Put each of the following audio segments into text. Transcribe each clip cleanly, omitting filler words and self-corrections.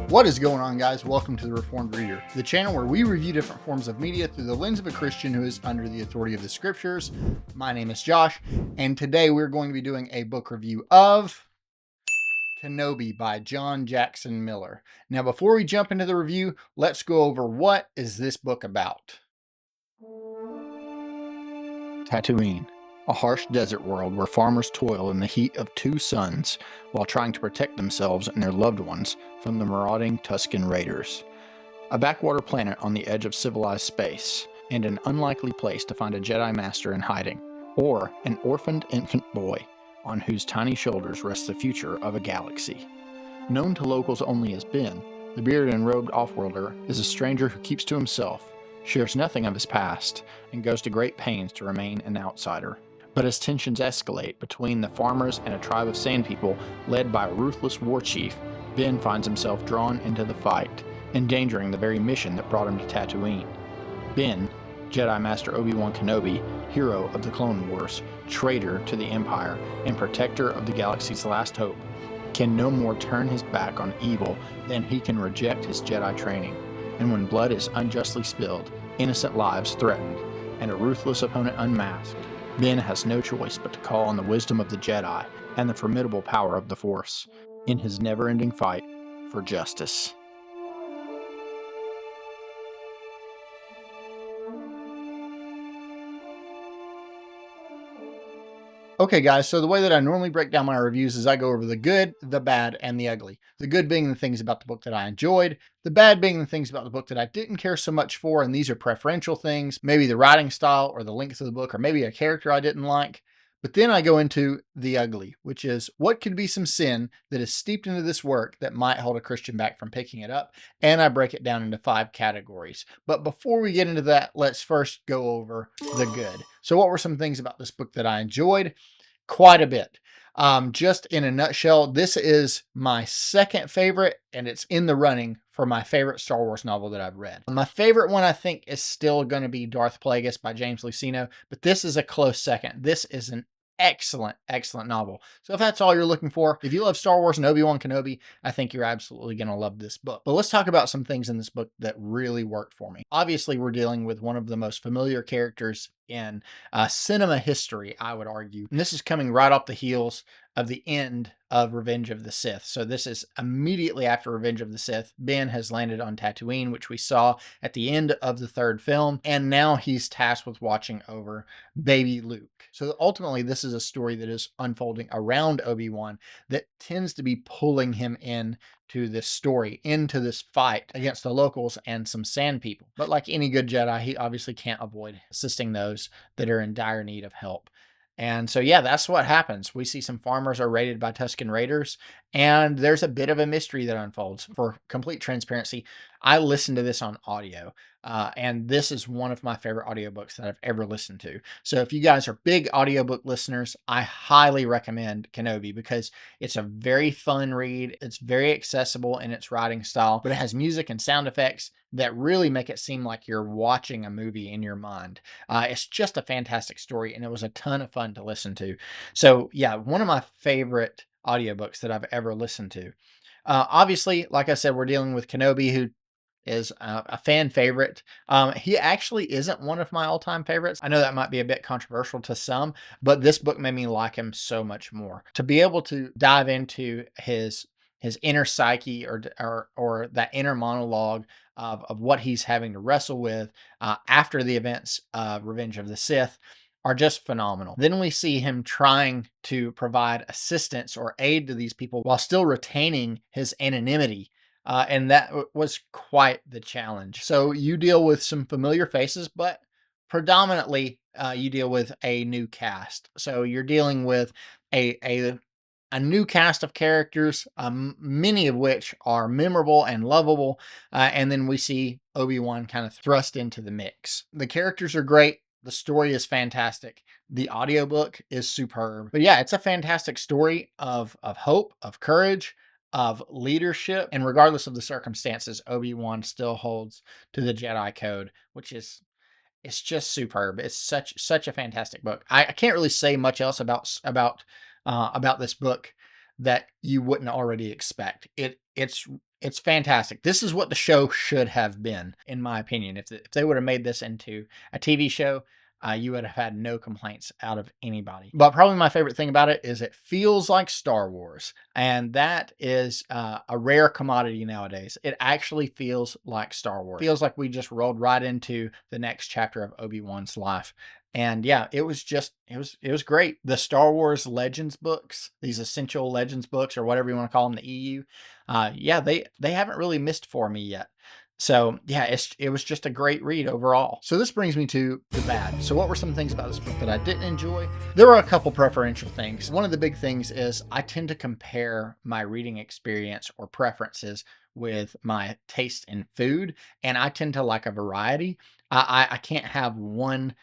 What is going on, guys? Welcome to the Reformed Reader, the channel where we review different forms of media through the lens of a Christian who is under the authority of the scriptures. My name is Josh, and today we're going to be doing a book review of Kenobi by John Jackson Miller. Now, before we jump into the review, let's go over what is this book about. Tatooine, a harsh desert world where farmers toil in the heat of two suns while trying to protect themselves and their loved ones from the marauding Tusken Raiders. A backwater planet on the edge of civilized space, and an unlikely place to find a Jedi Master in hiding, or an orphaned infant boy on whose tiny shoulders rests the future of a galaxy. Known to locals only as Ben, the bearded and robed offworlder is a stranger who keeps to himself, shares nothing of his past, and goes to great pains to remain an outsider. But as tensions escalate between the farmers and a tribe of sand people led by a ruthless war chief, Ben finds himself drawn into the fight, endangering the very mission that brought him to Tatooine. Ben, Jedi Master Obi-Wan Kenobi, hero of the Clone Wars, traitor to the Empire, and protector of the galaxy's last hope, can no more turn his back on evil than he can reject his Jedi training. And when blood is unjustly spilled, innocent lives threatened, and a ruthless opponent unmasked, Ben has no choice but to call on the wisdom of the Jedi and the formidable power of the Force in his never-ending fight for justice. Okay, guys, so the way that I normally break down my reviews is I go over the good, the bad, and the ugly. The good being the things about the book that I enjoyed, the bad being the things about the book that I didn't care so much for, and these are preferential things, maybe the writing style or the length of the book, or maybe a character I didn't like. But then I go into the ugly, which is what could be some sin that is steeped into this work that might hold a Christian back from picking it up, and I break it down into 5 categories. But before we get into that, let's first go over the good. So what were some things about this book that I enjoyed? Quite a bit. Just in a nutshell, this is my second favorite, and it's in the running for my favorite Star Wars novel that I've read. My favorite one, I think, is still going to be Darth Plagueis by James Luceno, but this is a close second. This is an excellent novel. So if that's all you're looking for, if you love Star Wars and Obi-Wan Kenobi, I think you're absolutely going to love this book. But let's talk about some things in this book that really worked for me. Obviously, we're dealing with one of the most familiar characters in cinema history, I would argue. And this is coming right off the heels of the end of Revenge of the Sith. So this is immediately after Revenge of the Sith. Ben has landed on Tatooine, which we saw at the end of the 3rd film, and now he's tasked with watching over baby Luke. So ultimately, this is a story that is unfolding around Obi-Wan that tends to be pulling him in to this story, into this fight against the locals and some sand people. But like any good Jedi, he obviously can't avoid assisting those that are in dire need of help. And so, yeah, that's what happens. We see some farmers are raided by Tusken Raiders, and there's a bit of a mystery that unfolds. For complete transparency, I listened to this on audio, and this is one of my favorite audiobooks that I've ever listened to. So if you guys are big audiobook listeners, I highly recommend Kenobi because it's a very fun read. It's very accessible in its writing style, but it has music and sound effects that really make it seem like you're watching a movie in your mind. It's just a fantastic story, and it was a ton of fun to listen to. So yeah, one of my favorite audiobooks that I've ever listened to. Obviously, like I said, we're dealing with Kenobi, who is a fan favorite. He actually isn't one of my all-time favorites. I know that might be a bit controversial to some, but this book made me like him so much more. To be able to dive into his inner psyche or that inner monologue of what he's having to wrestle with after the events of Revenge of the Sith are just phenomenal. Then we see him trying to provide assistance or aid to these people while still retaining his anonymity. And that was quite the challenge. So you deal with some familiar faces, but predominantly you deal with a new cast. So you're dealing with a new cast of characters, many of which are memorable and lovable. And then we see Obi-Wan kind of thrust into the mix. The characters are great. The story is fantastic. The audiobook is superb. But yeah, it's a fantastic story of hope, of courage, of leadership. And regardless of the circumstances, Obi-Wan still holds to the Jedi Code, which is it's just superb. It's such a fantastic book. I can't really say much else about this book that you wouldn't already expect. It's It's fantastic. This is what the show should have been, in my opinion. If they would have made this into a TV show, you would have had no complaints out of anybody. But probably my favorite thing about it is it feels like Star Wars. And that is a rare commodity nowadays. It actually feels like Star Wars. It feels like we just rolled right into the next chapter of Obi-Wan's life. And yeah, it was great. The Star Wars Legends books, these Essential Legends books, or whatever you want to call them, the EU, yeah, they haven't really missed for me yet. So yeah, it was just a great read overall. So this brings me to the bad. So what were some things about this book that I didn't enjoy? There were a couple preferential things. One of the big things is I tend to compare my reading experience or preferences with my taste in food, and I tend to like a variety. I can't have one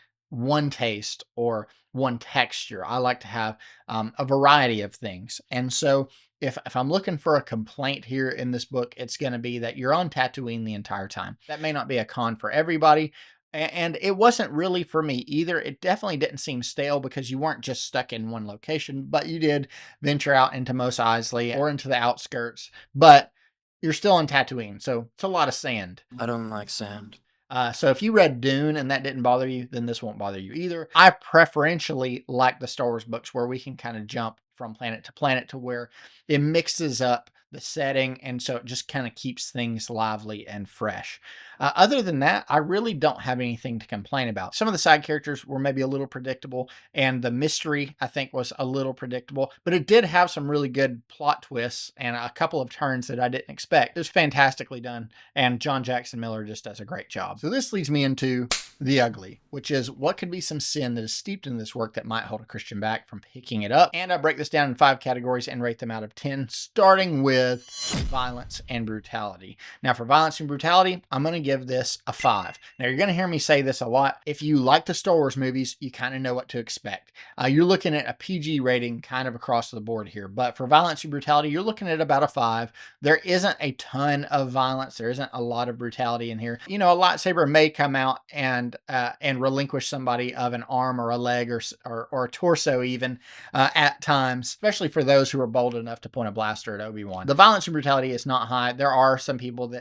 taste or one texture. I like to have a variety of things. And so if I'm looking for a complaint here in this book, it's going to be that you're on Tatooine the entire time. That may not be a con for everybody. And it wasn't really for me either. It definitely didn't seem stale because you weren't just stuck in one location, but you did venture out into Mos Eisley or into the outskirts. But you're still on Tatooine, so it's a lot of sand. I don't like sand. So if you read Dune and that didn't bother you, then this won't bother you either. I preferentially like the Star Wars books where we can kind of jump from planet to planet to where it mixes up the setting, and so it just kind of keeps things lively and fresh. Other than that, I really don't have anything to complain about. Some of the side characters were maybe a little predictable, and the mystery, I think, was a little predictable, but it did have some really good plot twists and a couple of turns that I didn't expect. It was fantastically done, and John Jackson Miller just does a great job. So this leads me into the ugly, which is what could be some sin that is steeped in this work that might hold a Christian back from picking it up. And I break this down in 5 categories and rate them out of 10, starting with violence and brutality. Now for violence and brutality, I'm going to give this a 5. Now you're going to hear me say this a lot. If you like the Star Wars movies, you kind of know what to expect. You're looking at a PG rating kind of across the board here, but for violence and brutality, you're looking at about a 5. There isn't a ton of violence. There isn't a lot of brutality in here. You know, a lightsaber may come out and relinquish somebody of an arm or a leg or a torso even at times, especially for those who are bold enough to point a blaster at Obi-Wan. The violence and brutality is not high. There are some people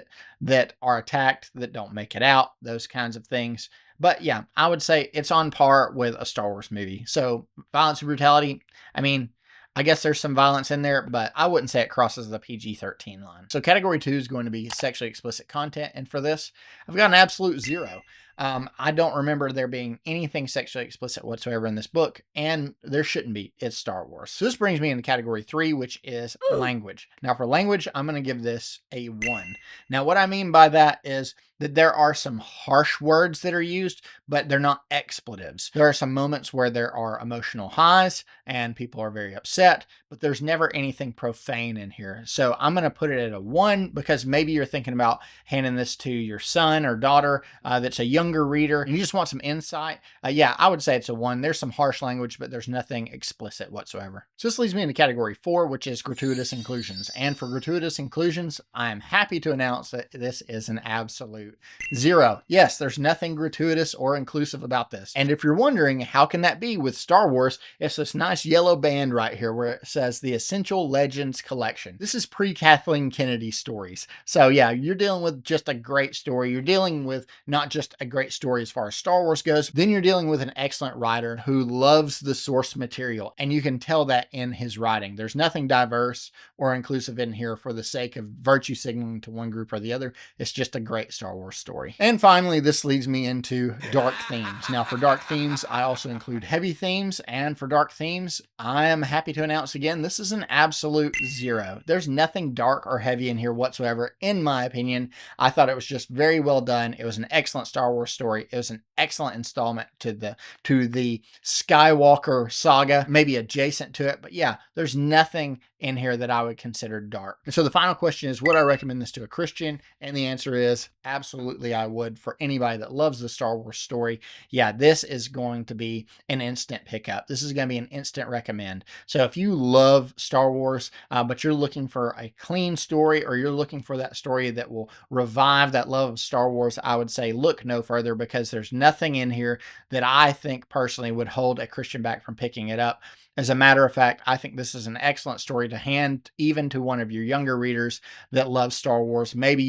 that are attacked that don't make it out, those kinds of things. But yeah, I would say it's on par with a Star Wars movie. So violence and brutality, I mean, I guess there's some violence in there, but I wouldn't say it crosses the PG-13 line. So category 2 is going to be sexually explicit content. And for this, I've got an absolute 0. I don't remember there being anything sexually explicit whatsoever in this book, and there shouldn't be. It's Star Wars. So this brings me into category 3, which is language. Now for language, I'm going to give this a 1. Now what I mean by that is that there are some harsh words that are used, but they're not expletives. There are some moments where there are emotional highs and people are very upset, but there's never anything profane in here. So I'm going to put it at a 1 because maybe you're thinking about handing this to your son or daughter that's a younger reader and you just want some insight. Yeah, I would say it's a 1. There's some harsh language, but there's nothing explicit whatsoever. So this leads me into category 4, which is gratuitous inclusions. And for gratuitous inclusions, I am happy to announce that this is an absolute 0. Yes, there's nothing gratuitous or inclusive about this. And if you're wondering how can that be with Star Wars, it's this nice yellow band right here where it says the Essential Legends Collection. This is pre-Kathleen Kennedy stories. So yeah, you're dealing with just a great story. You're dealing with not just a great story as far as Star Wars goes, then you're dealing with an excellent writer who loves the source material. And you can tell that in his writing. There's nothing diverse or inclusive in here for the sake of virtue signaling to one group or the other. It's just a great Star Wars story. And finally, this leads me into dark themes. Now for dark themes, I also include heavy themes. And for dark themes, I am happy to announce again, this is an absolute 0. There's nothing dark or heavy in here whatsoever, in my opinion. I thought it was just very well done. It was an excellent Star Wars story. It was an excellent installment to the Skywalker saga, maybe adjacent to it. But yeah, there's nothing in here that I would consider dark. And so the final question is, would I recommend this to a Christian? And the answer is absolutely I would. For anybody that loves the Star Wars story, yeah, this is going to be an instant pickup. This is going to be an instant recommend. So if you love Star Wars, but you're looking for a clean story, or you're looking for that story that will revive that love of Star Wars, I would say look no further because there's nothing in here that I think personally would hold a Christian back from picking it up. As a matter of fact, I think this is an excellent story to hand even to one of your younger readers that love Star Wars. Maybe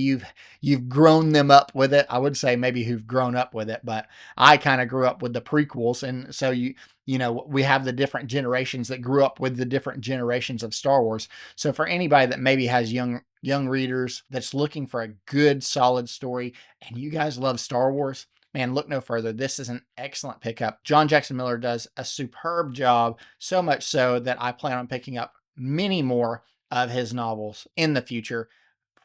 you've grown them up with it. I would say maybe who've grown up with it, but I kind of grew up with the prequels, and so we have the different generations that grew up with the different generations of Star Wars. So for anybody that maybe has young readers that's looking for a good solid story and you guys love Star Wars, man, look no further. This is an excellent pickup. John Jackson Miller does a superb job, so much so that I plan on picking up many more of his novels in the future,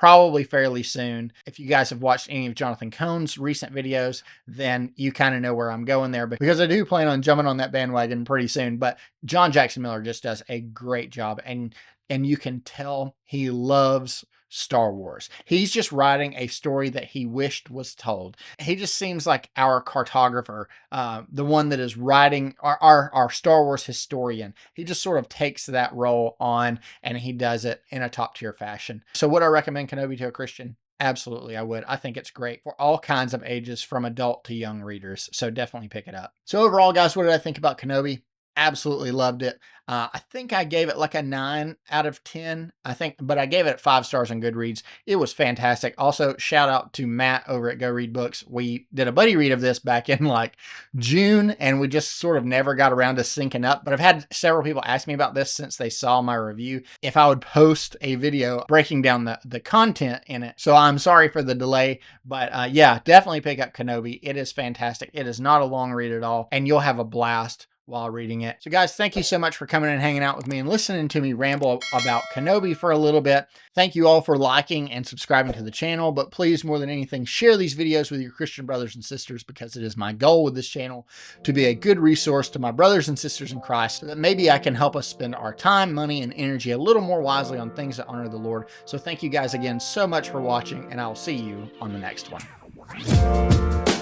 probably fairly soon. If you guys have watched any of Jonathan Cohn's recent videos, then you kind of know where I'm going there, because I do plan on jumping on that bandwagon pretty soon. But John Jackson Miller just does a great job, and you can tell he loves Star Wars. He's just writing a story that he wished was told. He just seems like our cartographer, the one that is writing our Star Wars historian. He just sort of takes that role on, and he does it in a top tier fashion. So would I recommend Kenobi to a Christian? Absolutely, I would. I think it's great for all kinds of ages, from adult to young readers. So definitely pick it up. So overall, guys, what did I think about Kenobi? Absolutely loved it. I think I gave it like a 9 out of 10, but I gave it 5 stars on Goodreads. It was fantastic. Also, shout out to Matt over at Go Read Books. We did a buddy read of this back in like June, and we just sort of never got around to syncing up. But I've had several people ask me about this since they saw my review, if I would post a video breaking down the content in it. So I'm sorry for the delay, but yeah, definitely pick up Kenobi. It is fantastic. It is not a long read at all, and you'll have a blast while reading it. So guys, thank you so much for coming and hanging out with me and listening to me ramble about Kenobi for a little bit. Thank you all for liking and subscribing to the channel, but please, more than anything, share these videos with your Christian brothers and sisters, because it is my goal with this channel to be a good resource to my brothers and sisters in Christ, so that maybe I can help us spend our time, money, and energy a little more wisely on things that honor the Lord. So thank you guys again so much for watching, and I'll see you on the next one.